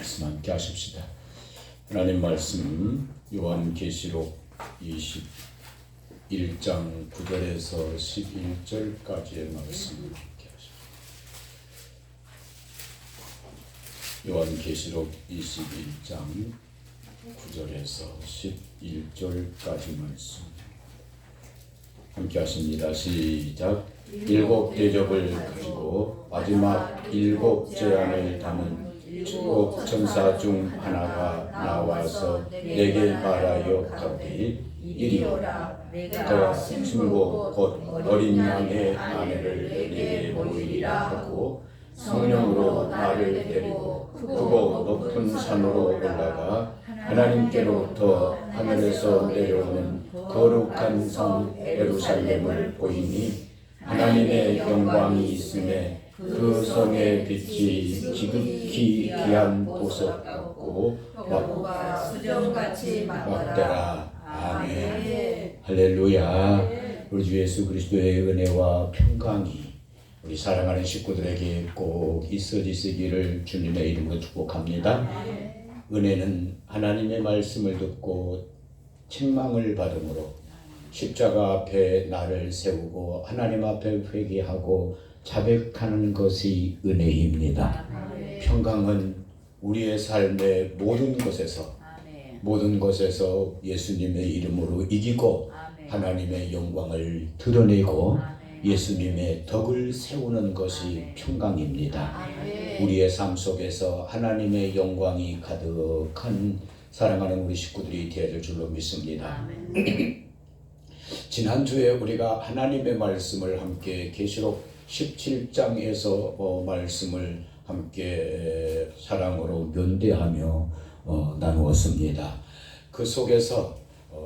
말씀 함께 하십시다. 하나님 말씀 요한계시록 21장 9절에서 11절까지의 말씀 함께 하십시다. 요한계시록 21장 9절에서 11절까지 말씀 함께 하십니다. 시작. 일곱 대접을 가지고 마지막 일곱 재앙을 담은 일곱 천사 중 하나가 나와서 내게 말하여 가로되 이리오라. 내가 친고 곧 어린 양의 아내를 내게 보이리라 하고 성령으로 나를 데리고 크고 높은 산으로 올라가 하나님께로부터 하늘에서 내려오는 거룩한 성 예루살렘을 보이니 하나님의 영광이 있음에 그 성의 빛이 지극히 귀한 보석 같고 벽보가 수정같이 막더라. 아멘. 할렐루야. 우리 주 예수 그리스도의 은혜와 평강이 우리 사랑하는 식구들에게 꼭 있어지시기를 주님의 이름으로 축복합니다. 은혜는 하나님의 말씀을 듣고 책망을 받음으로 십자가 앞에 나를 세우고 하나님 앞에 회개하고 자백하는 것이 은혜입니다. 평강은 우리의 삶의 모든 것에서 예수님의 이름으로 이기고 하나님의 영광을 드러내고 예수님의 덕을 세우는 것이 평강입니다. 우리의 삶 속에서 하나님의 영광이 가득한 사랑하는 우리 식구들이 되어질 줄로 믿습니다. 지난주에 우리가 하나님의 말씀을 함께 계시록 17장에서 말씀을 함께 사랑으로 면대하며 나누었습니다. 그 속에서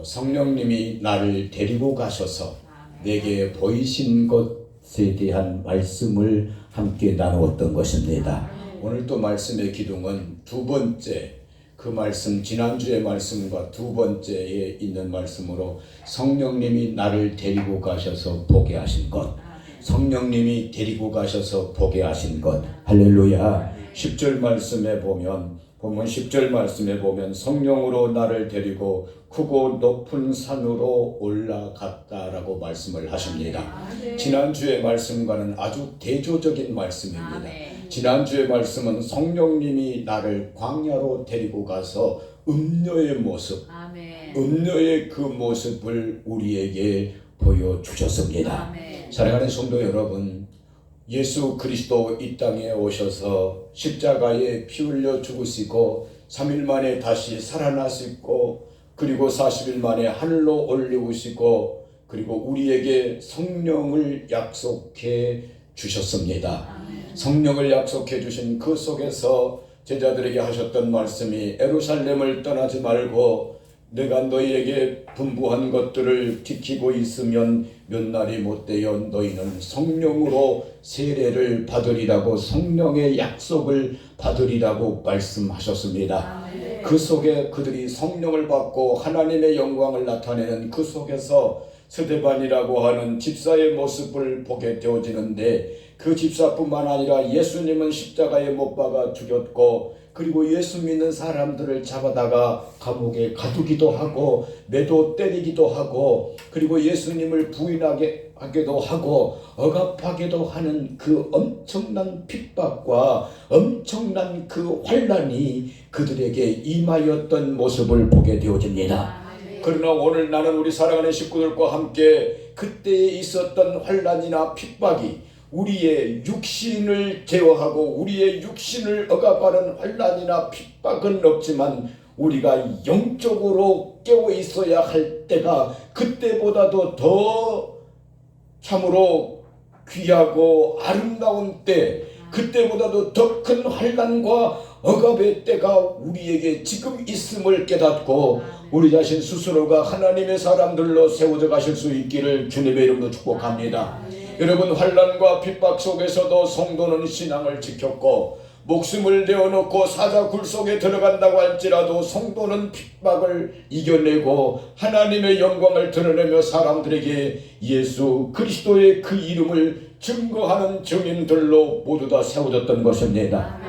성령님이 나를 데리고 가셔서 내게 보이신 것에 대한 말씀을 함께 나누었던 것입니다. 오늘 또 말씀의 기둥은 두 번째, 그 말씀 지난주의 말씀과 두 번째에 있는 말씀으로 성령님이 나를 데리고 가셔서 보게 하신 것, 성령님이 데리고 가셔서 보게 하신 것. 할렐루야. 10절 말씀에 보면 10절 말씀에 보면 성령으로 나를 데리고 크고 높은 산으로 올라갔다라고 말씀을 하십니다. 지난주의 말씀과는 아주 대조적인 말씀입니다. 지난주의 말씀은 성령님이 나를 광야로 데리고 가서 음녀의 모습, 음녀의 그 모습을 우리에게 보여주셨습니다. 사랑하는 성도 여러분, 예수 그리스도 이 땅에 오셔서 십자가에 피 흘려 죽으시고 3일 만에 다시 살아나시고 그리고 40일 만에 하늘로 올리우시고 그리고 우리에게 성령을 약속해 주셨습니다. 성령을 약속해 주신 그 속에서 제자들에게 하셨던 말씀이 예루살렘을 떠나지 말고 내가 너희에게 분부한 것들을 지키고 있으면 몇 날이 못되어 너희는 성령으로 세례를 받으리라고 성령의 약속을 받으리라고 말씀하셨습니다. 그 속에 그들이 성령을 받고 하나님의 영광을 나타내는 그 속에서 스데반이라고 하는 집사의 모습을 보게 되어지는데 그 집사뿐만 아니라 예수님은 십자가에 못 박아 죽였고 그리고 예수 믿는 사람들을 잡아다가 감옥에 가두기도 하고 매도 때리기도 하고 그리고 예수님을 부인하게 하기도 하고 억압하기도 하는 그 엄청난 핍박과 엄청난 그 환난이 그들에게 임하였던 모습을 보게 되어집니다. 그러나 오늘 나는 우리 사랑하는 식구들과 함께 그때에 있었던 환난이나 핍박이 우리의 육신을 제어하고 우리의 육신을 억압하는 환난이나 핍박은 없지만 우리가 영적으로 깨어 있어야 할 때가 그때보다도 더 참으로 귀하고 아름다운 때, 그때보다도 더 큰 환난과 억압의 때가 우리에게 지금 있음을 깨닫고 우리 자신 스스로가 하나님의 사람들로 세워져 가실 수 있기를 주님의 이름으로 축복합니다. 여러분, 환난과 핍박 속에서도 성도는 신앙을 지켰고 목숨을 내어놓고 사자굴 속에 들어간다고 할지라도 성도는 핍박을 이겨내고 하나님의 영광을 드러내며 사람들에게 예수 그리스도의 그 이름을 증거하는 증인들로 모두 다 세워졌던 것입니다.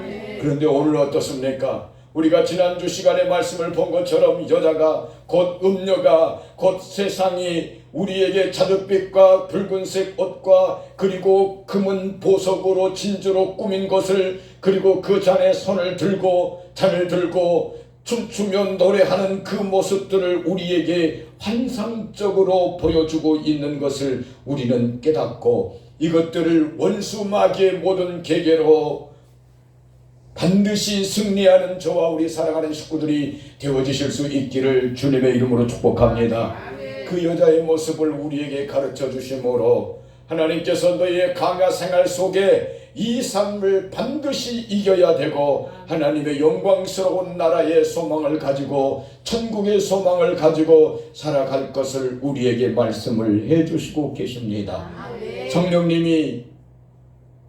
그런데 오늘 어떻습니까? 우리가 지난주 시간에 말씀을 본 것처럼 여자가 곧 음녀가 곧 세상이 우리에게 자줏빛과 붉은색 옷과 그리고 금은 보석으로 진주로 꾸민 것을 그리고 그 잔에 잔을 들고 춤추며 노래하는 그 모습들을 우리에게 환상적으로 보여주고 있는 것을 우리는 깨닫고 이것들을 원수 마귀의 모든 계계로 반드시 승리하는 저와 우리 사랑하는 식구들이 되어지실 수 있기를 주님의 이름으로 축복합니다. 그 여자의 모습을 우리에게 가르쳐 주심으로 하나님께서 너희의 강야 생활 속에 이 삶을 반드시 이겨야 되고 하나님의 영광스러운 나라의 소망을 가지고 천국의 소망을 가지고 살아갈 것을 우리에게 말씀을 해주시고 계십니다. 성령님이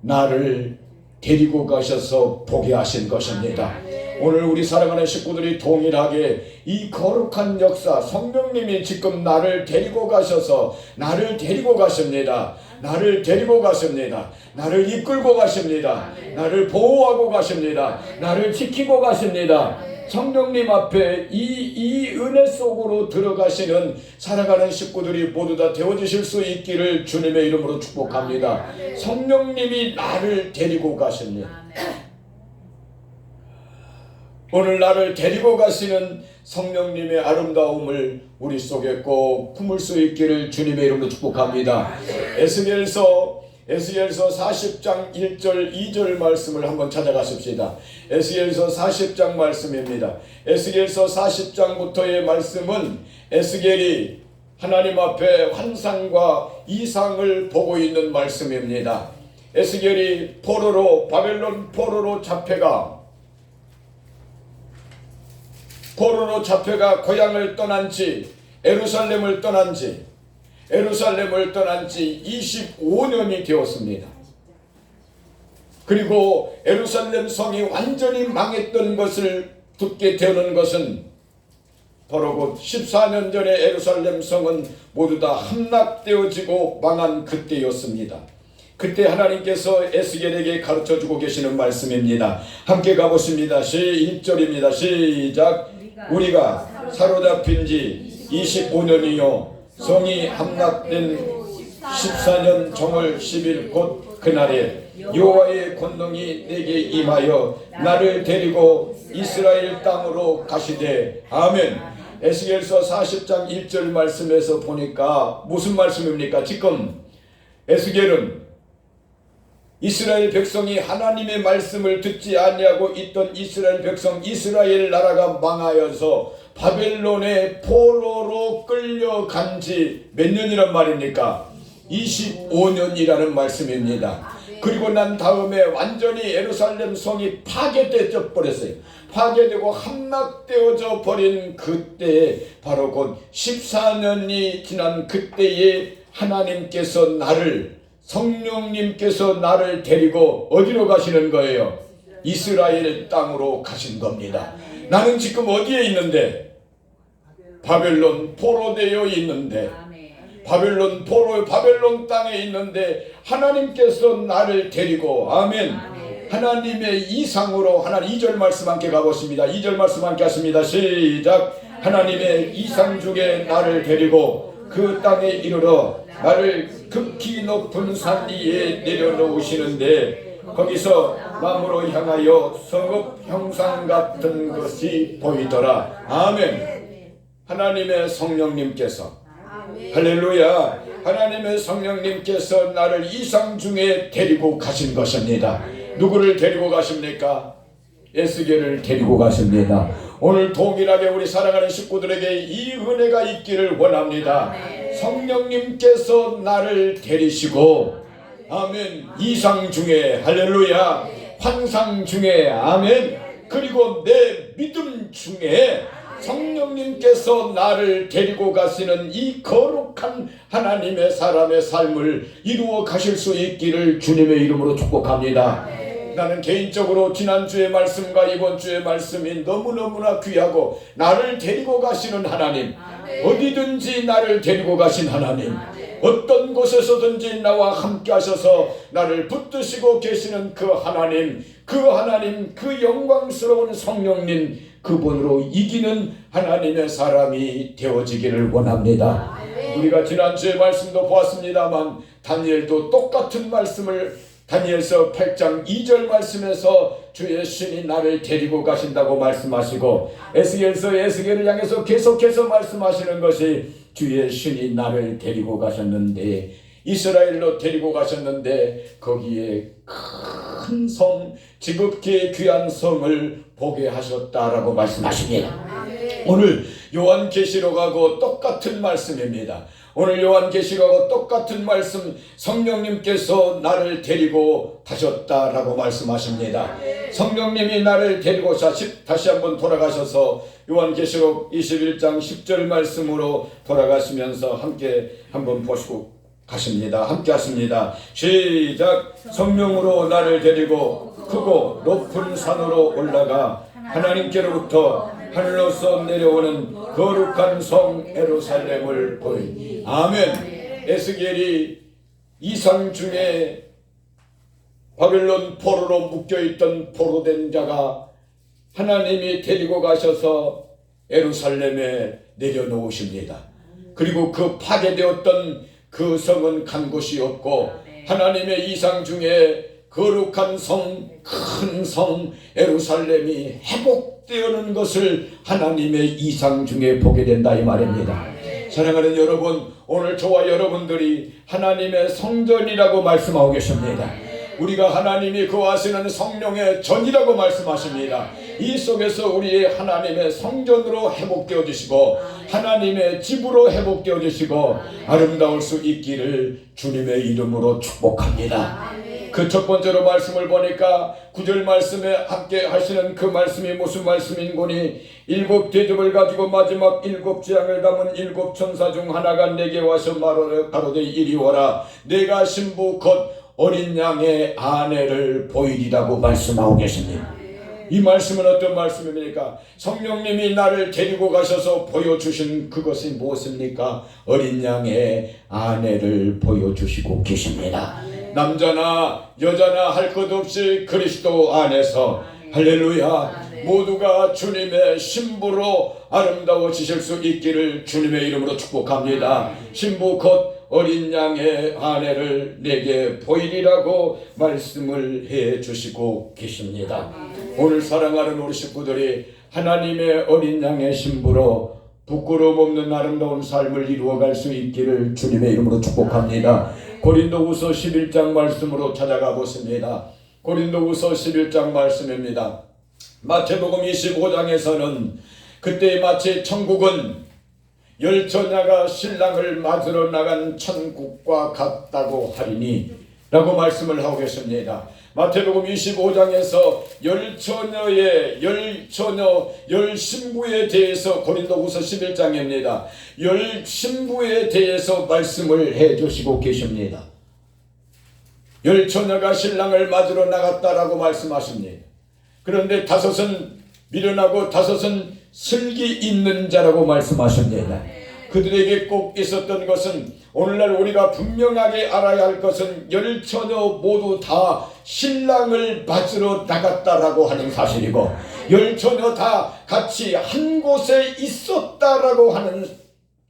나를 데리고 가셔서 보게 하신 것입니다. 오늘 우리 사랑하는 식구들이 동일하게 이 거룩한 역사, 성령님이 지금 나를 데리고 가셔서 나를 데리고 가십니다. 나를 데리고 가십니다. 나를 이끌고 가십니다. 나를 보호하고 가십니다. 나를 지키고 가십니다. 성령님 앞에 이 은혜 속으로 들어가시는 살아가는 식구들이 모두 다 되어주실 수 있기를 주님의 이름으로 축복합니다. 성령님이 나를 데리고 가십니다. 오늘 나를 데리고 가시는 성령님의 아름다움을 우리 속에 꼭 품을 수 있기를 주님의 이름으로 축복합니다. 에스겔서 40장 1절 2절 말씀을 한번 찾아가십시다. 에스겔서 40장 말씀입니다. 에스겔서 40장부터의 말씀은 에스겔이 하나님 앞에 환상과 이상을 보고 있는 말씀입니다. 에스겔이 바벨론 포로로 잡혀가 고향을 떠난 지 예루살렘을 떠난 지 25년이 되었습니다. 그리고 예루살렘 성이 완전히 망했던 것을 듣게 되는 것은 바로 곧 14년 전에 예루살렘 성은 모두 다 함락되어지고 망한 그때였습니다. 그때 하나님께서 에스겔에게 가르쳐주고 계시는 말씀입니다. 함께 가보십니다. 1절입니다. 시작. 우리가 사로잡힌 지 25년이요 성이 함락된 14년 정월 10일 곧 그날에 여호와의 권능이 내게 임하여 나를 데리고 이스라엘 땅으로 가시되 아멘. 에스겔서 40장 1절 말씀에서 보니까 무슨 말씀입니까? 지금 에스겔은 이스라엘 백성이 하나님의 말씀을 듣지 아니하고 있던 이스라엘 백성, 이스라엘 나라가 망하여서 바벨론의 포로로 끌려간 지 몇 년이란 말입니까? 25년이라는 말씀입니다. 그리고 난 다음에 완전히 예루살렘 성이 파괴되어 버렸어요. 파괴되고 함락되어져 버린 그때에 바로 곧 14년이 지난 그때에 하나님께서 성령님께서 나를 데리고 어디로 가시는 거예요? 이스라엘 땅으로 가신 겁니다. 나는 지금 어디에 있는데? 바벨론 포로되어 있는데 바벨론 땅에 있는데 하나님께서 나를 데리고 아멘. 하나님의 이상으로 2절 말씀 함께 가보십니다. 2절 말씀 함께 하십니다. 시작. 하나님의 이상 중에 나를 데리고 그 땅에 이르러 나를 극히 높은 산 위에 내려놓으시는데 거기서 나무로 향하여 성읍 형상 같은 것이 보이더라. 아멘. 하나님의 성령님께서 할렐루야. 하나님의 성령님께서 나를 이상 중에 데리고 가신 것입니다. 누구를 데리고 가십니까? 에스겔을 데리고 가십니다. 오늘 동일하게 우리 사랑하는 식구들에게 이 은혜가 있기를 원합니다. 성령님께서 나를 데리시고 아멘. 이상 중에 할렐루야. 환상 중에 아멘. 그리고 내 믿음 중에 성령님께서 나를 데리고 가시는 이 거룩한 하나님의 사람의 삶을 이루어 가실 수 있기를 주님의 이름으로 축복합니다. 나는 개인적으로 지난주의 말씀과 이번주의 말씀이 너무너무나 귀하고 나를 데리고 가시는 하나님, 어디든지 나를 데리고 가신 하나님, 어떤 곳에서든지 나와 함께 하셔서 나를 붙드시고 계시는 그 하나님, 그 영광스러운 성령님, 그분으로 이기는 하나님의 사람이 되어지기를 원합니다. 우리가 지난주에 말씀도 보았습니다만 다니엘도 똑같은 말씀을 다니엘서 8장 2절 말씀에서 주의 신이 나를 데리고 가신다고 말씀하시고, 에스겔서 에스겔을 향해서 계속해서 말씀하시는 것이 주의 신이 나를 데리고 가셨는데, 이스라엘로 데리고 가셨는데 거기에 큰 성, 지극히 귀한 성을 보게 하셨다라고 말씀하십니다. 오늘 요한계시록하고 똑같은 말씀입니다. 오늘 요한계시록하고 똑같은 말씀, 성령님께서 나를 데리고 가셨다라고 말씀하십니다. 성령님이 나를 데리고 다시 한번 돌아가셔서 요한계시록 21장 10절 말씀으로 돌아가시면서 함께 한번 보시고 가십니다. 함께 하십니다. 시작. 성령으로 나를 데리고 크고 높은 산으로 올라가 하나님께로부터 하늘로서 내려오는 거룩한 성 예루살렘을 보이니. 아멘. 에스겔이 이상 중에 바벨론 포로로 묶여있던 포로된 자가 하나님이 데리고 가셔서 예루살렘에 내려놓으십니다. 그리고 그 파괴되었던 그 성은 간 곳이 없고 하나님의 이상 중에 거룩한 성, 큰 성 예루살렘이 회복되는 것을 하나님의 이상 중에 보게 된다 이 말입니다. 사랑하는 여러분, 오늘 저와 여러분들이 하나님의 성전이라고 말씀하고 계십니다. 우리가 하나님이 거하시는 성령의 전이라고 말씀하십니다. 이 속에서 우리의 하나님의 성전으로 회복되어 주시고 하나님의 집으로 회복되어 주시고 아름다울 수 있기를 주님의 이름으로 축복합니다. 그 첫 번째로 말씀을 보니까 9절 말씀에 함께 하시는 그 말씀이 무슨 말씀인고니, 7 대접을 가지고 마지막 7 재앙을 담은 7 천사 중 하나가 내게 와서 가로되 이리 오라, 내가 신부 곧 어린 양의 아내를 보이리라고 말씀하고 계십니다. 이 말씀은 어떤 말씀입니까? 성령님이 나를 데리고 가셔서 보여주신 그것이 무엇입니까? 어린 양의 아내를 보여주시고 계십니다. 남자나 여자나 할 것 없이 그리스도 안에서 할렐루야 모두가 주님의 신부로 아름다워지실 수 있기를 주님의 이름으로 축복합니다. 신부 곧 어린 양의 아내를 내게 보이리라고 말씀을 해 주시고 계십니다. 오늘 사랑하는 우리 식구들이 하나님의 어린 양의 신부로 부끄러움 없는 아름다운 삶을 이루어갈 수 있기를 주님의 이름으로 축복합니다. 고린도후서 11장 말씀으로 찾아가 보십니다. 고린도후서 11장 말씀입니다. 마태복음 25장에서는 그때 마치 천국은 열처녀가 신랑을 맞으러 나간 천국과 같다고 하리니 라고 말씀을 하고 계십니다. 마태복음 25장에서 열신부에 대해서 고린도후서 11장입니다. 열신부에 대해서 말씀을 해주시고 계십니다. 열처녀가 신랑을 맞으러 나갔다라고 말씀하십니다. 그런데 5은 미련하고 5은 슬기 있는 자라고 말씀하십니다. 그들에게 꼭 있었던 것은, 오늘날 우리가 분명하게 알아야 할 것은 열처녀 모두 다 신랑을 맞으러 나갔다라고 하는 사실이고, 열처녀 다 같이 한 곳에 있었다라고 하는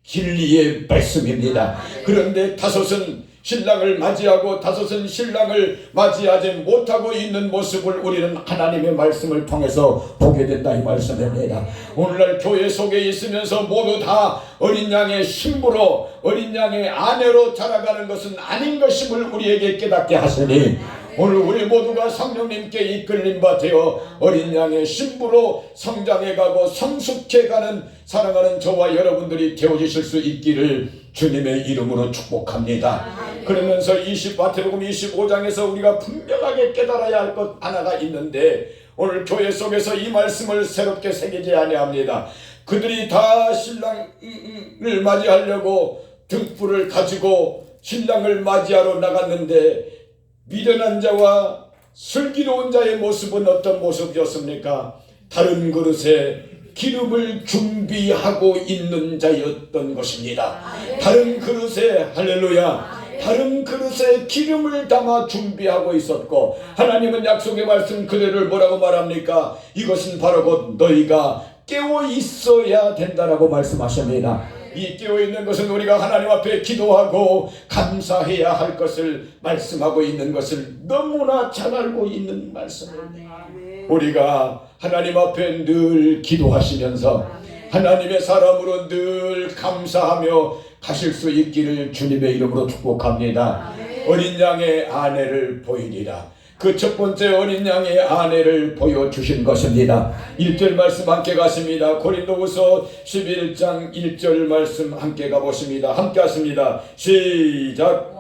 진리의 말씀입니다. 그런데 5은 신랑을 맞이하고 5은 신랑을 맞이하지 못하고 있는 모습을 우리는 하나님의 말씀을 통해서 보게 된다 이 말씀입니다. 오늘날 교회 속에 있으면서 모두 다 어린 양의 신부로, 어린 양의 아내로 자라가는 것은 아닌 것임을 우리에게 깨닫게 하시니, 오늘 우리 모두가 성령님께 이끌림 바 되어 어린 양의 신부로 성장해가고 성숙해가는 사랑하는 저와 여러분들이 되어주실 수 있기를 주님의 이름으로 축복합니다. 그러면서 마태복음 25장에서 우리가 분명하게 깨달아야 할 것 하나가 있는데, 오늘 교회 속에서 이 말씀을 새롭게 새기지 아니합니다. 그들이 다 신랑을 맞이하려고 등불을 가지고 신랑을 맞이하러 나갔는데, 미련한 자와 슬기로운 자의 모습은 어떤 모습이었습니까? 다른 그릇에 기름을 준비하고 있는 자였던 것입니다. 다른 그릇에 할렐루야, 다른 그릇에 기름을 담아 준비하고 있었고, 하나님은 약속의 말씀 그대를 뭐라고 말합니까? 이것은 바로 곧 너희가 깨어 있어야 된다라고 말씀하십니다. 이 깨어있는 것은 우리가 하나님 앞에 기도하고 감사해야 할 것을 말씀하고 있는 것을 너무나 잘 알고 있는 말씀입니다. 우리가 하나님 앞에 늘 기도하시면서 하나님의 사람으로 늘 감사하며 가실 수 있기를 주님의 이름으로 축복합니다. 어린 양의 아내를 보이니라. 그 첫 번째 어린 양의 아내를 보여주신 것입니다. 1절 말씀 함께 가십니다. 고린도후서 11장 1절 말씀 함께 가보십니다. 함께 하십니다. 시작.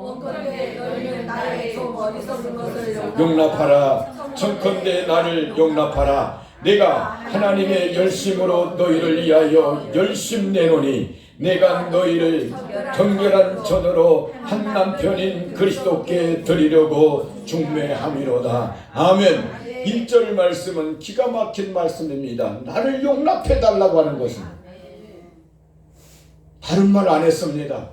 용납하라. 청컨대 나를 용납하라. 내가 하나님의 열심으로 너희를 위하여 열심 내노니 내가 너희를 정결한 전으로 한 남편인 그리스도께 드리려고 중매함이로다. 아멘. 1절 말씀은 기가 막힌 말씀입니다. 나를 용납해 달라고 하는 것은 다른 말 안 했습니다.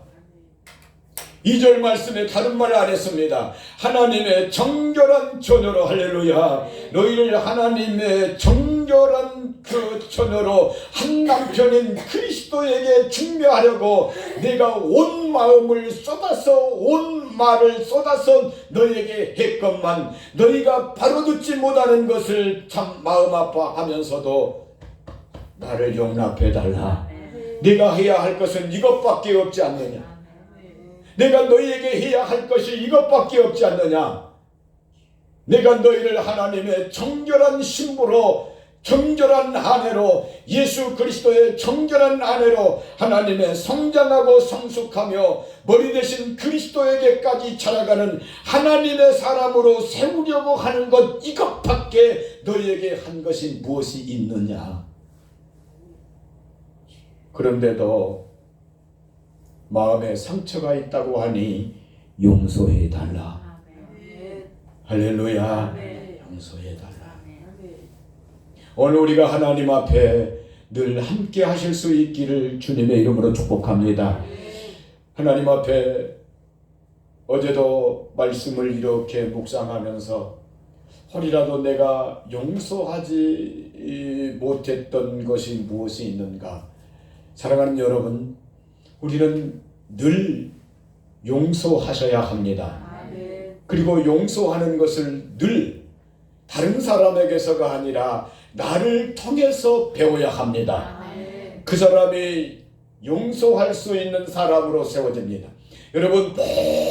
2절 말씀에 다른 말을 안 했습니다. 하나님의 정결한 처녀로, 할렐루야, 너희를 하나님의 정결한 그 처녀로 한 남편인 그리스도에게 중매하려고 내가 온 마음을 쏟아서 온 말을 쏟아서 너희에게 했건만 너희가 바로 듣지 못하는 것을 참 마음 아파하면서도 나를 용납해 달라. 내가 해야 할 것은 이것밖에 없지 않느냐. 내가 너희에게 해야 할 것이 이것밖에 없지 않느냐. 내가 너희를 하나님의 정결한 신부로, 정결한 아내로, 예수 그리스도의 정결한 아내로 하나님의 성장하고 성숙하며 머리 대신 그리스도에게까지 자라가는 하나님의 사람으로 세우려고 하는 것, 이것밖에 너희에게 한 것이 무엇이 있느냐. 그런데도 마음에 상처가 있다고 하니 용서해 달라. 할렐루야. 용서해 달라. 오늘 우리가 하나님 앞에 늘 함께 하실 수 있기를 주님의 이름으로 축복합니다. 하나님 앞에 어제도 말씀을 이렇게 묵상하면서 혹이라도 내가 용서하지 못했던 것이 무엇이 있는가. 사랑하는 여러분, 우리는 늘 용서하셔야 합니다. 그리고 용서하는 것을 늘 다른 사람에게서가 아니라 나를 통해서 배워야 합니다. 그 사람이 용서할 수 있는 사람으로 세워집니다. 여러분,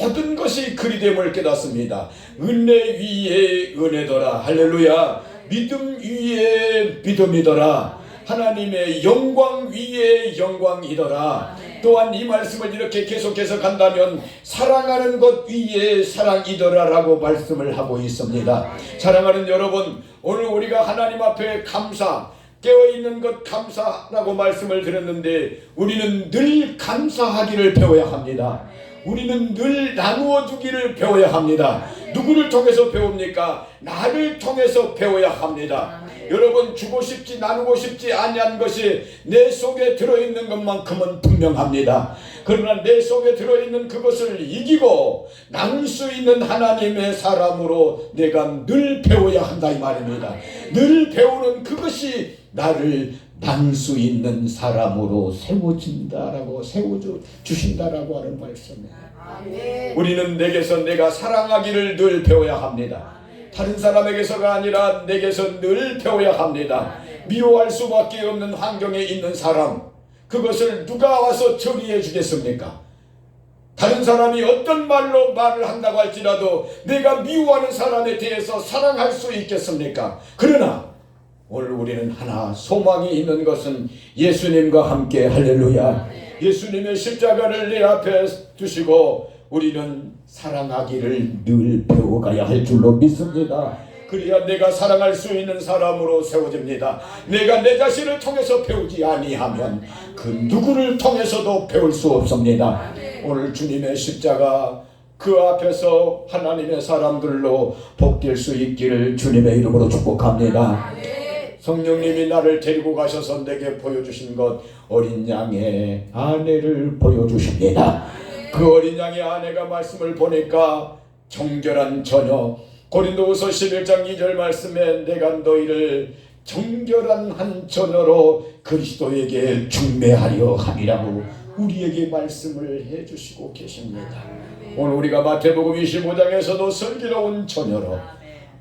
모든 것이 그리됨을 깨닫습니다. 은혜 위에 은혜더라. 할렐루야. 믿음 위에 믿음이더라. 하나님의 영광 위에 영광이더라. 또한 이 말씀을 이렇게 계속해서 간다면 사랑하는 것 위에 사랑이더라라고 말씀을 하고 있습니다. 사랑하는 여러분, 오늘 우리가 하나님 앞에 감사, 깨어있는 것 감사라고 말씀을 드렸는데 우리는 늘 감사하기를 배워야 합니다. 우리는 늘 나누어 주기를 배워야 합니다. 누구를 통해서 배웁니까? 나를 통해서 배워야 합니다. 여러분, 주고 싶지 나누고 싶지 아니한 것이 내 속에 들어있는 것만큼은 분명합니다. 그러나 내 속에 들어있는 그것을 이기고 나눌 수 있는 하나님의 사람으로 내가 늘 배워야 한다 이 말입니다. 늘 배우는 그것이 나를 나눌 수 있는 사람으로 세워진다라고 세워주신다라고 하는 말씀이에요. 우리는 내게서 내가 사랑하기를 늘 배워야 합니다. 다른 사람에게서가 아니라 내게서 늘 배워야 합니다. 미워할 수밖에 없는 환경에 있는 사람, 그것을 누가 와서 처리해 주겠습니까? 다른 사람이 어떤 말로 말을 한다고 할지라도 내가 미워하는 사람에 대해서 사랑할 수 있겠습니까? 그러나 오늘 우리는 하나 소망이 있는 것은 예수님과 함께, 할렐루야, 예수님의 십자가를 내 앞에 두시고 우리는 사랑하기를 늘 배워가야 할 줄로 믿습니다. 그래야 내가 사랑할 수 있는 사람으로 세워집니다. 내가 내 자신을 통해서 배우지 아니하면 그 누구를 통해서도 배울 수 없습니다. 오늘 주님의 십자가 그 앞에서 하나님의 사람들로 복될 수 있기를 주님의 이름으로 축복합니다. 성령님이 나를 데리고 가셔서 내게 보여주신 것, 어린 양의 아내를 보여주십니다. 그 어린 양의 아내가 말씀을 보니까 정결한 처녀, 고린도후서 11장 2절 말씀에 내가 너희를 정결한 한 처녀로 그리스도에게 중매하려 함이라고 우리에게 말씀을 해주시고 계십니다. 오늘 우리가 마태복음 25장에서도 슬기로운 처녀로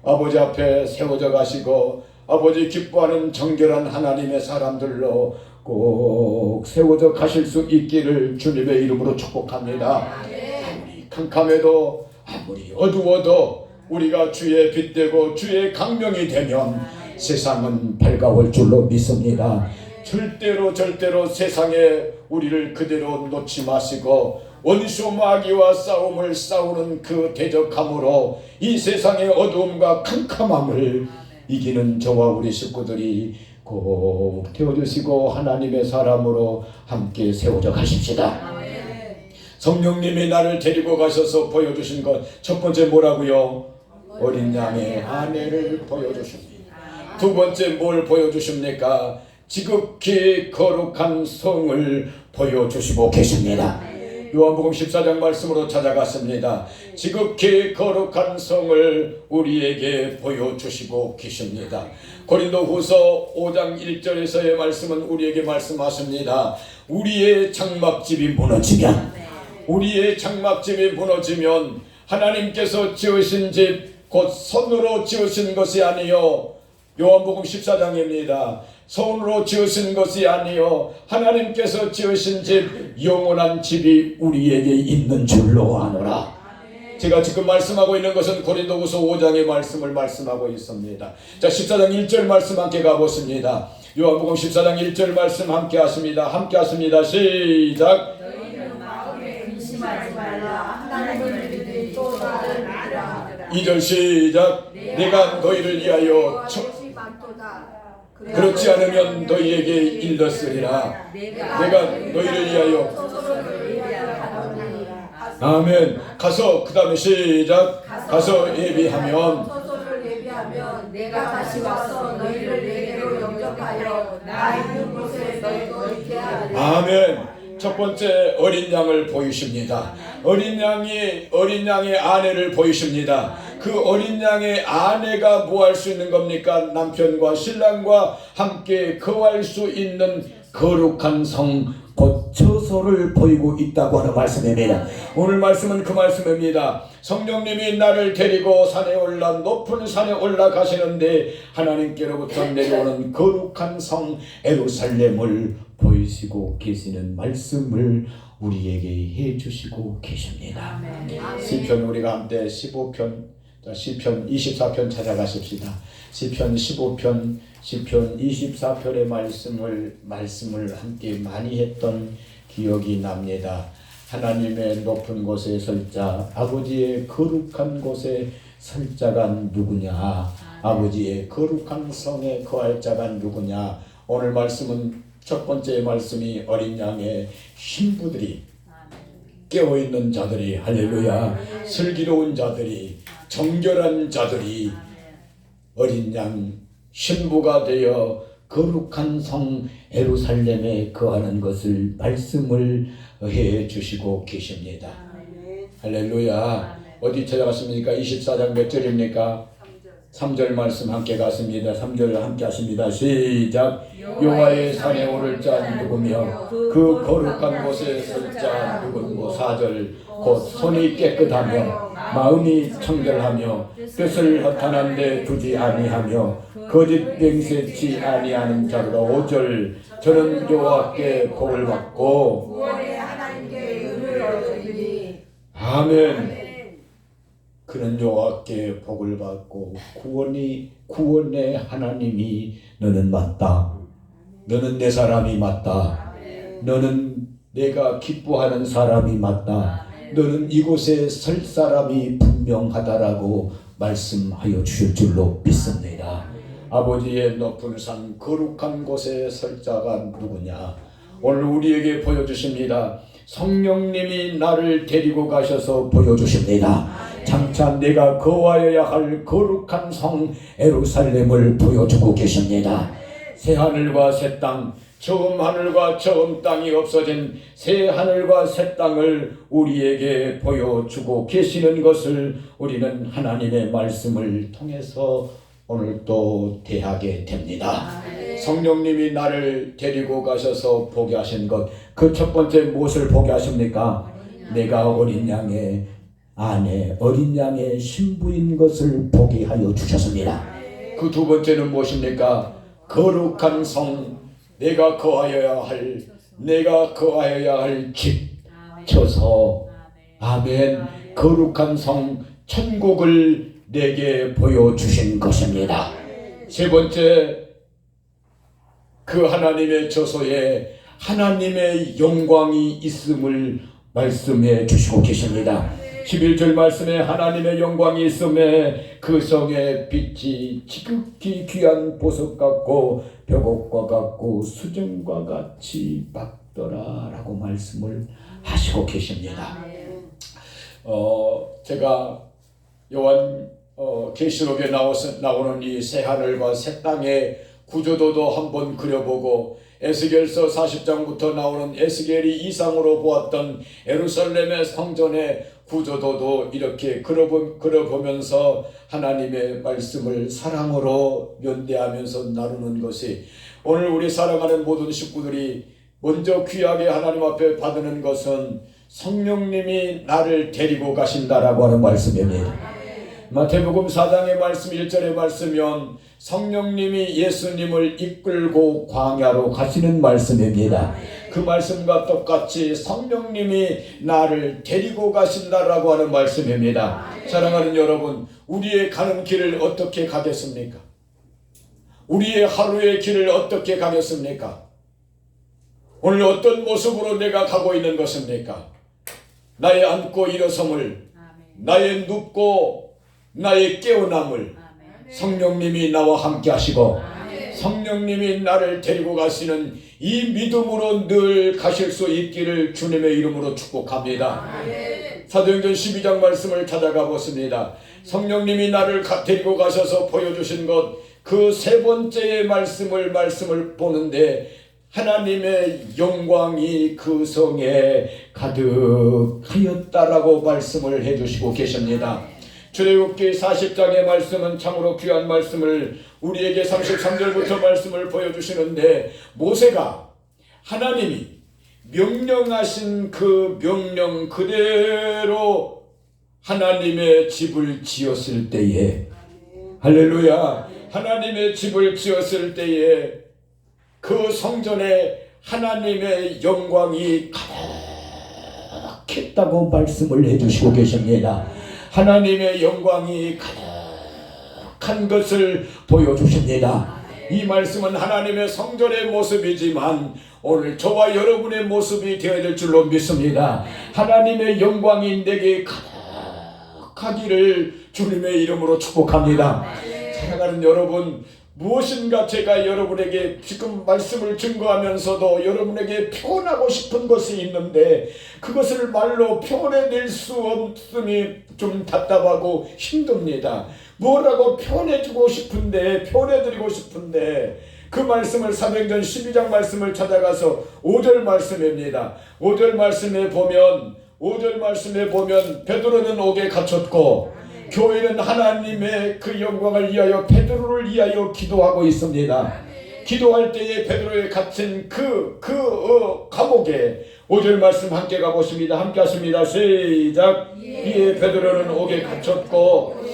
아버지 앞에 세워져 가시고 아버지 기뻐하는 정결한 하나님의 사람들로 꼭 세워져 가실 수 있기를 주님의 이름으로 축복합니다. 아무리 캄캄해도 아무리 어두워도 우리가 주의 빛 되고 주의 강명이 되면 세상은 밝아올 줄로 믿습니다. 절대로 세상에 우리를 그대로 놓지 마시고 원수 마귀와 싸움을 싸우는 그 대적함으로 이 세상의 어두움과 캄캄함을 이기는 저와 우리 식구들이 꼭 되어주시고 하나님의 사람으로 함께 세워져 가십시다. 성령님이 나를 데리고 가셔서 보여주신 것, 첫 번째 뭐라고요? 어린 양의 아내를 보여주십니다. 두 번째 뭘 보여주십니까? 지극히 거룩한 성을 보여주시고 계십니다. 요한복음 14장 말씀으로 찾아갔습니다. 지극히 거룩한 성을 우리에게 보여주시고 계십니다. 고린도후서 5장 1절에서의 말씀은 우리에게 말씀하십니다. 우리의 장막집이 무너지면 하나님께서 지으신 집 곧 손으로 지으신 것이 아니요, 요한복음 14장입니다. 손으로 지으신 것이 아니요 하나님께서 지으신 집, 영원한 집이 우리에게 있는 줄로 아노라. 제가 지금 말씀하고 있는 것은 고린도후서 5장의 말씀을 말씀하고 있습니다. 자, 14장 1절 말씀 함께 가보십니다. 요한복음 14장 1절 말씀 함께 하십니다. 함께 하십니다. 시작. 너희는 마음에 근심하지 말라. 하나님을 믿으니 또 나를 믿으라. 2절 시작. 내가 너희를 위하여 그렇지 않으면 너희에게 일렀으리라. 내가 너희를 위하여. 아멘. 가서, 그 다음에 시작. 가서 예비하면 내가 다시 와서 너희를 내게로 영접하여 나 있는 곳에 너희도 있게 하리라. 아멘. 첫 번째 어린 양을 보이십니다. 어린 양의 아내를 보이십니다. 그 어린 양의 아내가 뭐 할 수 있는 겁니까? 남편과 신랑과 함께 거할 수 있는 거룩한 성, 곧 처소를 보이고 있다고 하는 말씀입니다. 오늘 말씀은 그 말씀입니다. 성령님이 나를 데리고 높은 산에 올라가시는데 하나님께로부터 내려오는 거룩한 성 에루살렘을 보이시고 계시는 말씀을 우리에게 해주시고 계십니다. 시편 우리가 함께 15편, 시편 24편 찾아가십시다. 시편 15편, 시편 24편의 말씀을 함께 많이 했던 기억이 납니다. 하나님의 높은 곳에 설 자, 아버지의 거룩한 곳에 설 자가 누구냐? 아버지의 거룩한 성에 거할 자가 누구냐? 오늘 말씀은 첫 번째 말씀이 어린 양의 신부들이, 깨어있는 자들이, 할렐루야, 슬기로운 자들이, 정결한 자들이 어린 양 신부가 되어 거룩한 성 예루살렘에 거하는 것을 말씀을 해 주시고 계십니다. 할렐루야. 어디 찾아갔습니까? 24장 몇 절입니까? 3절 말씀 함께 갔습니다. 3절 함께 하십니다. 시작. 여호와의 산에 오를 자 누구며 그 거룩한 곳에 설 자 누구고. 4절. 곧 손이 깨끗하며 마음이 청결하며 뜻을 허탄한 데 두지 아니하며 거짓 맹세치 아니하는 자로다. 5절. 저는 여호와께 복을 받고 구원의 하나님께 의를 얻으리니. 아멘. 그는 여호와께 복을 받고 구원의 하나님이 너는 맞다. 너는 내 사람이 맞다. 너는 내가 기뻐하는 사람이 맞다. 너는 이곳에 설 사람이 분명하다라고 말씀하여 주실 줄로 믿습니다. 아버지의 높은 산 거룩한 곳에 설 자가 누구냐? 오늘 우리에게 보여주십니다. 성령님이 나를 데리고 가셔서 보여주십니다. 장차 내가 거하여야 할 거룩한 성 예루살렘을 보여주고 계십니다. 새 하늘과 새 땅, 처음 하늘과 처음 땅이 없어진 새 하늘과 새 땅을 우리에게 보여주고 계시는 것을 우리는 하나님의 말씀을 통해서 오늘 또 대하게 됩니다. 성령님이 나를 데리고 가셔서 보게 하신 것, 그 첫 번째 무엇을 보게 하십니까? 내가 어린 양의 아내, 어린 양의 신부인 것을 보게 하여 주셨습니다. 그 두 번째는 무엇입니까? 거룩한 성, 내가 거하여야 할 집, 처소. 아멘. 거룩한 성, 천국을 내게 보여주신 것입니다. 세 번째, 그 하나님의 처소에 하나님의 영광이 있음을 말씀해 주시고 계십니다. 11절 말씀에 하나님의 영광이 있음에 그 성의 빛이 지극히 귀한 보석 같고 벽옥과 같고 수정과 같이 밝더라 라고 말씀을 하시고 계십니다. 제가 요한 계시록에 나오는 이 새 하늘과 새 땅의 구조도도 한번 그려보고 에스겔서 40장부터 나오는 에스겔이 이상으로 보았던 예루살렘의 성전의 구조도도 이렇게 그려보면서 하나님의 말씀을 사랑으로 연대하면서 나누는 것이 오늘 우리 사랑하는 모든 식구들이 먼저 귀하게 하나님 앞에 받는 것은 성령님이 나를 데리고 가신다라고 하는 말씀입니다. 마태복음 4장의 말씀 1절의 말씀이면 성령님이 예수님을 이끌고 광야로 가시는 말씀입니다. 그 말씀과 똑같이 성령님이 나를 데리고 가신다라고 하는 말씀입니다. 사랑하는 여러분, 우리의 가는 길을 어떻게 가겠습니까? 우리의 하루의 길을 어떻게 가겠습니까? 오늘 어떤 모습으로 내가 가고 있는 것입니까? 나의 앉고 일어섬을, 나의 눕고 나의 깨어남을 성령님이 나와 함께 하시고 성령님이 나를 데리고 가시는 이 믿음으로 늘 가실 수 있기를 주님의 이름으로 축복합니다. 사도행전 12장 말씀을 찾아가 보습니다. 성령님이 나를 데리고 가셔서 보여주신 것, 그 세 번째의 말씀을 보는데 하나님의 영광이 그 성에 가득하였다라고 말씀을 해주시고 계십니다. 출애굽기 40장의 말씀은 참으로 귀한 말씀을 우리에게 33절부터 말씀을 보여주시는데, 모세가 하나님이 명령하신 그 명령 그대로 하나님의 집을 지었을 때에, 할렐루야, 하나님의 집을 지었을 때에 그 성전에 하나님의 영광이 가득했다고 말씀을 해주시고 계십니다. 하나님의 영광이 가득한 것을 보여주십니다. 이 말씀은 하나님의 성전의 모습이지만 오늘 저와 여러분의 모습이 되어야 될 줄로 믿습니다. 하나님의 영광이 내게 가득하기를 주님의 이름으로 축복합니다. 사랑하는 여러분, 무엇인가 제가 여러분에게 지금 말씀을 증거하면서도 여러분에게 표현하고 싶은 것이 있는데 그것을 말로 표현해낼 수 없으니 좀 답답하고 힘듭니다. 뭐라고 표현해주고 싶은데, 표현해드리고 싶은데 그 말씀을 사도행전 12장 말씀을 찾아가서 5절 말씀입니다. 5절 말씀에 보면 베드로는 옥에 갇혔고 교회는 하나님의 그 영광을 위하여 베드로를 위하여 기도하고 있습니다. 기도할 때에 베드로에 갇힌 그 감옥에 5절 말씀 함께 가보십니다. 함께 하십니다. 시작. 이에 베드로는 옥에 갇혔고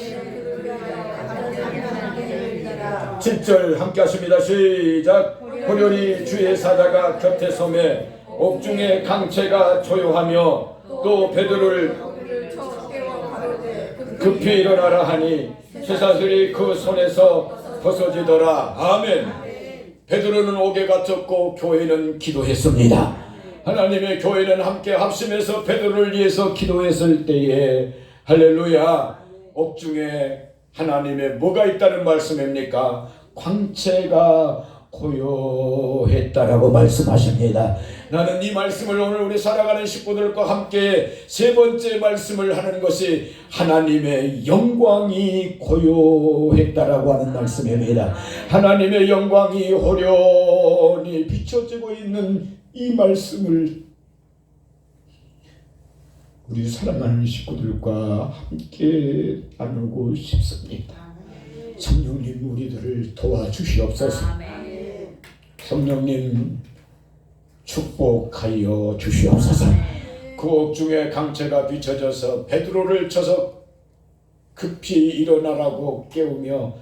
7절 함께 하십니다. 시작. 호련히 주의 사자가 곁에 서매 옥중에 강체가 조용하며 또 베드로를 급히 일어나라 하니 쇠사슬이 그 손에서 벗어지더라. 아멘. 베드로는 옥에 갇혔고 교회는 기도했습니다. 하나님의 교회는 함께 합심해서 베드로를 위해서 기도했을 때에 할렐루야, 옥중에 하나님의 뭐가 있다는 말씀입니까? 광채가 고요했다라고 말씀하십니다. 나는 이 말씀을 오늘 우리 살아가는 식구들과 함께 세 번째 말씀을 하는 것이 하나님의 영광이 고요했다라고 하는 말씀입니다. 하나님의 영광이 호련히 비춰지고 있는 이 말씀을 우리 사랑하는 식구들과 함께 나누고 싶습니다. 성령님 우리들을 도와주시옵소서. 성령님 축복하여 주시옵소서. 그 옥중에 강체가 비춰져서 베드로를 쳐서 급히 일어나라고 깨우며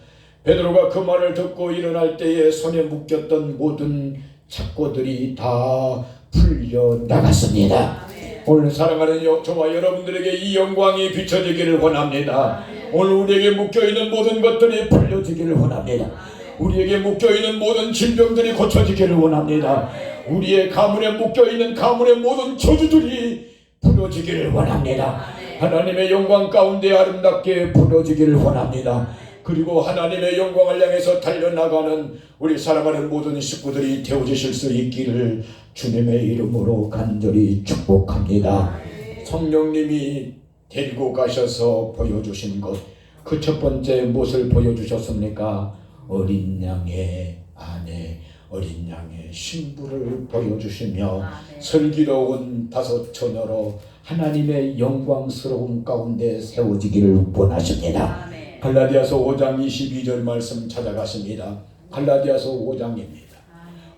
베드로가 그 말을 듣고 일어날 때에 손에 묶였던 모든 착고들이 다 풀려나갔습니다. 오늘 사랑하는 저와 여러분들에게 이 영광이 비춰지기를 원합니다. 오늘 우리에게 묶여있는 모든 것들이 풀려지기를 원합니다. 우리에게 묶여있는 모든 질병들이 고쳐지기를 원합니다. 우리의 가문에 묶여있는 가문의 모든 저주들이 풀어지기를 원합니다. 하나님의 영광 가운데 아름답게 풀어지기를 원합니다. 그리고 하나님의 영광을 향해서 달려나가는 우리 사랑하는 모든 식구들이 되어주실 수 있기를 주님의 이름으로 간절히 축복합니다. 성령님이 데리고 가셔서 보여주신 것, 그 첫 번째 무엇을 보여주셨습니까? 어린 양의 아내, 어린 양의 신부를 보여주시며 슬기로운 다섯 처녀로 하나님의 영광스러운 가운데 세워지기를 원하십니다. 갈라디아서 5장 22절 말씀 찾아가십니다. 갈라디아서 5장입니다.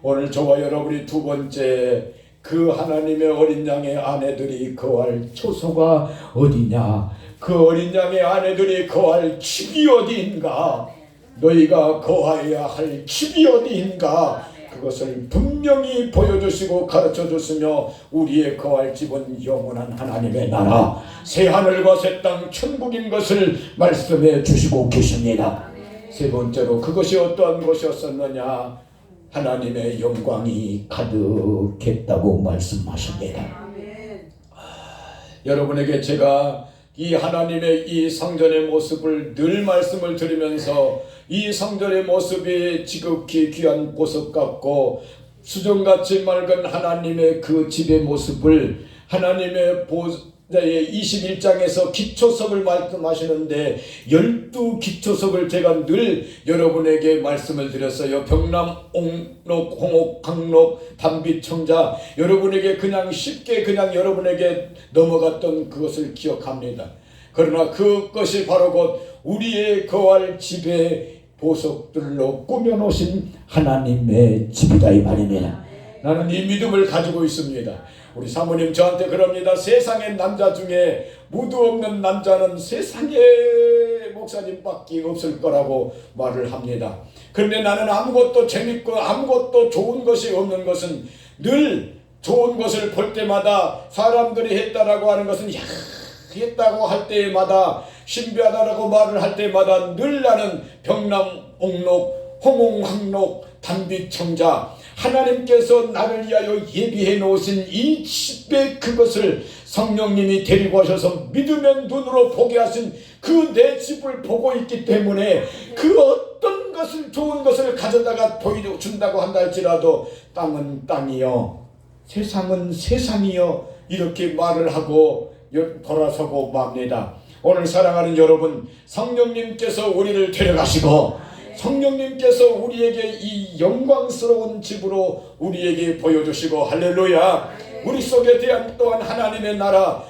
오늘 저와 여러분이 두 번째 그 하나님의 어린 양의 아내들이 거할 초소가 어디냐? 그 어린 양의 아내들이 거할 집이 어디인가? 너희가 거하여야 할 집이 어디인가? 그것을 분명히 보여주시고 가르쳐줬으며 우리의 거할 집은 영원한 하나님의 나라 새하늘과 새 땅 천국인 것을 말씀해 주시고 계십니다. 세 번째로 그것이 어떠한 것이었었느냐? 하나님의 영광이 가득했다고 말씀하십니다. 여러분에게 제가 이 하나님의 이 성전의 모습을 늘 말씀을 드리면서 이 성전의 모습이 지극히 귀한 보석 같고 수정같이 맑은 하나님의 그 집의 모습을 하나님의 보좌의 21장에서 기초석을 말씀하시는데 12기초석을 제가 늘 여러분에게 말씀을 드렸어요. 병남, 옥록, 홍옥, 강록, 단빛, 청자. 여러분에게 그냥 쉽게 그냥 여러분에게 넘어갔던 그것을 기억합니다. 그러나 그것이 바로 곧 우리의 거할 집의 보석들로 꾸며놓으신 하나님의 집이다 이 말입니다. 나는 이 믿음을 가지고 있습니다. 우리 사모님 저한테 그럽니다. 세상의 남자 중에 무드 없는 남자는 세상에 목사님밖에 없을 거라고 말을 합니다. 그런데 나는 아무것도 재밌고 아무것도 좋은 것이 없는 것은 늘 좋은 것을 볼 때마다 사람들이 했다라고 하는 것은 했다고 할 때마다 신비하다라고 말을 할 때마다 늘 나는 병남, 옥록, 홍홍, 황록, 단빛, 청자 하나님께서 나를 위하여 예비해 놓으신 이 집에 그것을 성령님이 데리고 하셔서 믿음의 눈으로 보게 하신 그 내 집을 보고 있기 때문에 그 어떤 것을 좋은 것을 가져다가 보여준다고 한다 할지라도 땅은 땅이요 세상은 세상이요 이렇게 말을 하고 돌아서고 맙니다. 오늘 사랑하는 여러분, 성령님께서 우리를 데려가시고 성령님께서 우리에게 이 영광스러운 집으로 우리에게 보여주시고 할렐루야. 우리 속에 대한 또한 하나님의 나라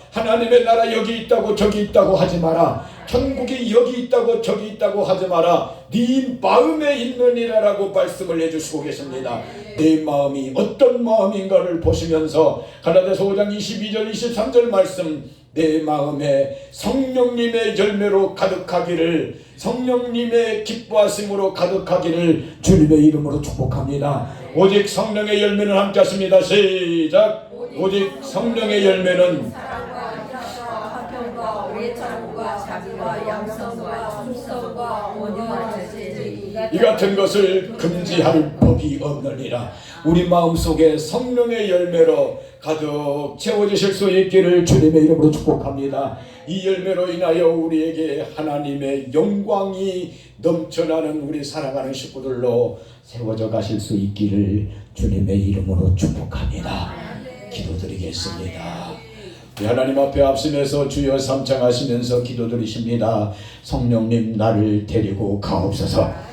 여기 있다고 저기 있다고 하지 마라. 천국이 여기 있다고 저기 있다고 하지 마라. 네 마음에 있느니라라고 말씀을 해주시고 계십니다. 내 마음이 어떤 마음인가를 보시면서 갈라디아서 5장 22절 23절 말씀 내 마음에 성령님의 열매로 가득하기를 성령님의 기뻐하심으로 가득하기를 주님의 이름으로 축복합니다. 오직 성령의 열매는 함께 하십니다. 시작. 오직 성령의 열매는 사랑과 희락과 화평과 오래 참음과 자비와 양성과 충성과 온유와 절제를 이 같은 것을 금지할 법이 없느니라. 우리 마음속에 성령의 열매로 가득 채워지실 수 있기를 주님의 이름으로 축복합니다. 이 열매로 인하여 우리에게 하나님의 영광이 넘쳐나는 우리 사랑하는 식구들로 세워져 가실 수 있기를 주님의 이름으로 축복합니다. 기도드리겠습니다. 하나님 앞에 앞서면서 주여 삼창하시면서 기도드리십니다. 성령님 나를 데리고 가옵소서.